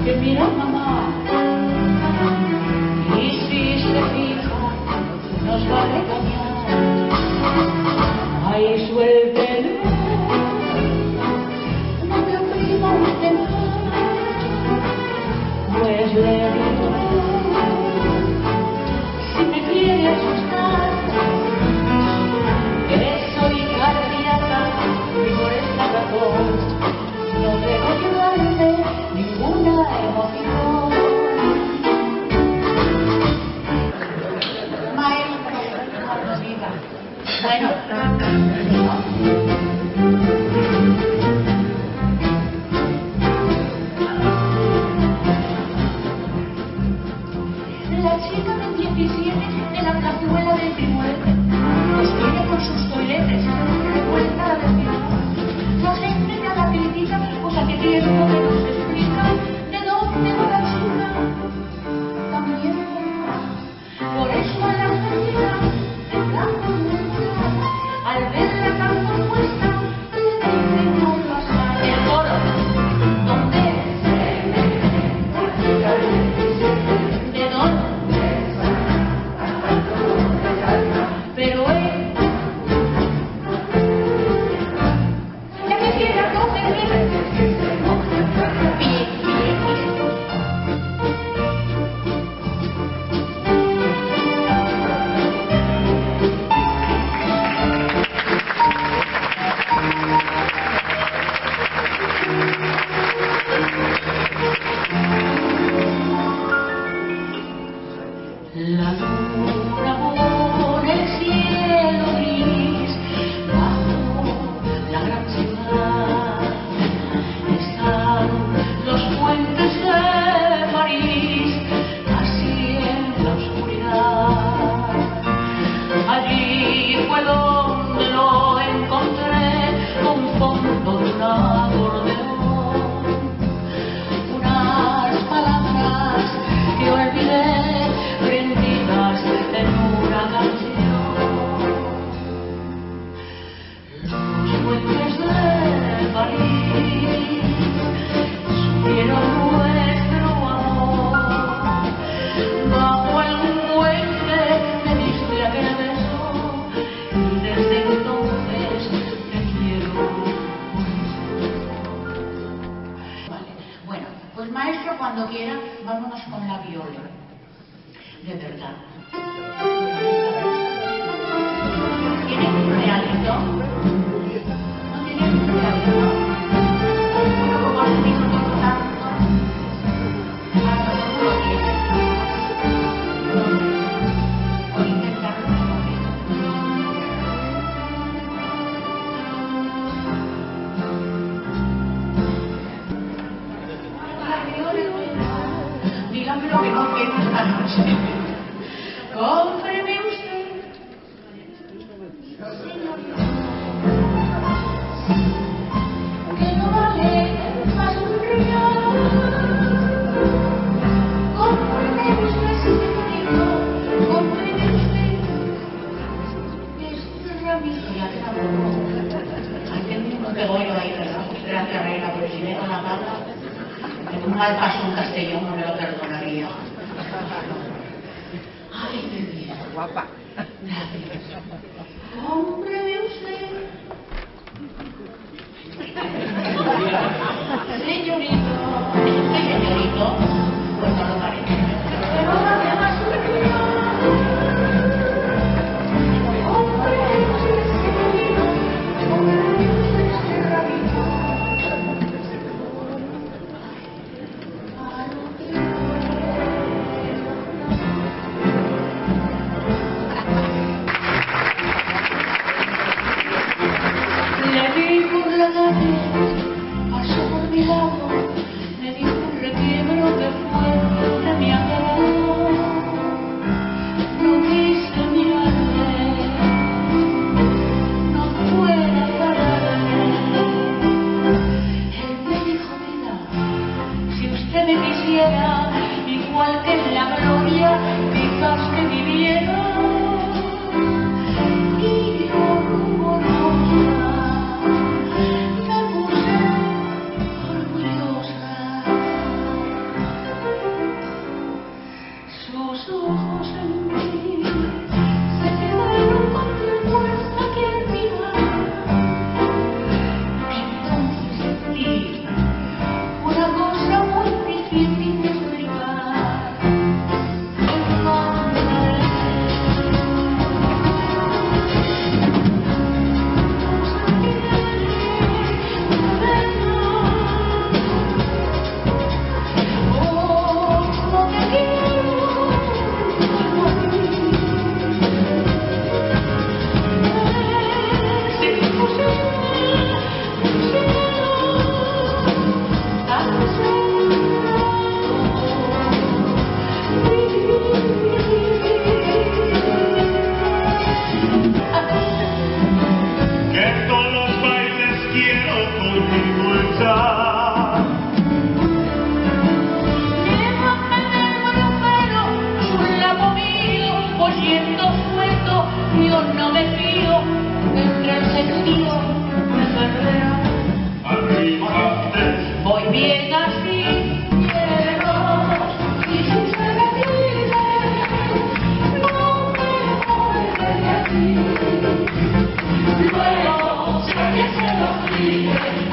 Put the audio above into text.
Que mira mamá, y si se fija, nos va a regañar. Ay, suéltelo, no te oprima usted más. Pues le digo, si me quiere asustar, que soy cardíaca y por esta razón no debo ayudarme ninguna emoción. Maestro, nos diga. Bueno, la chica del 17 de la plazuela del Primorete, pues viene con sus toiletes, revuelta a decir, la gente ya la critica, pues a qué tiempo que nos explica de dónde va la chica. También por eso a la salida de blanco y al verla tan compuesta, le dicen no pasa el coro. ¿Dónde? ¿De dónde? Pero él ya quisiera cogerme. La luna por el cielo gris, bajo la gran ciudad, están los puentes de París, casi en la oscuridad. Allí fue donde lo encontré, con fondo de un acordeón, unas palabras que olvidé prendidas en una canción. Los puentes de París supieron nuestro amor. Bajo el puente me diste aquel beso y desde entonces te quiero. Vale, bueno, pues maestro, cuando quiera, vámonos con la viola. De verdad. ¿Tiene un realito? ¿No tiene un realito? Bueno, como has dicho todo tanto, a lo mejor lo tiene. Por intentarlo un poquito. Dígame lo que no quiero esta noche. Cómpreme usted, señorita, que no vale más un regalo. Cómpreme usted, señorito, cómpreme usted este ramito, ya que tampoco. Hay que un pegollo ahí, ¿verdad? Gracias, reina, pero si me con la pata, tengo un mal paso en Castellón, no me lo perdonaría. Ay, qué bien. Guapa. Cómpreme usted. Señorito. Señorito. Pues no lo parece. Pero vale más un regalo. Cómpreme usted, señorito. Cómpreme usted este rabito. Le vi por la calle, pasó por mi lado, me dijo quisiera, igual que en la gloria, quizás que viviera. Y yo rumorosa me puse orgullosa. Sus ojos en mí se quedaron con tu fuerza que al mirar. Entonces sentí una cosa muy difícil de explicar. Yo no me fío entre el sentido de perder. Voy bien así, quiero, y si se repite, no me voy de aquí. Luego, si alguien se lo pide,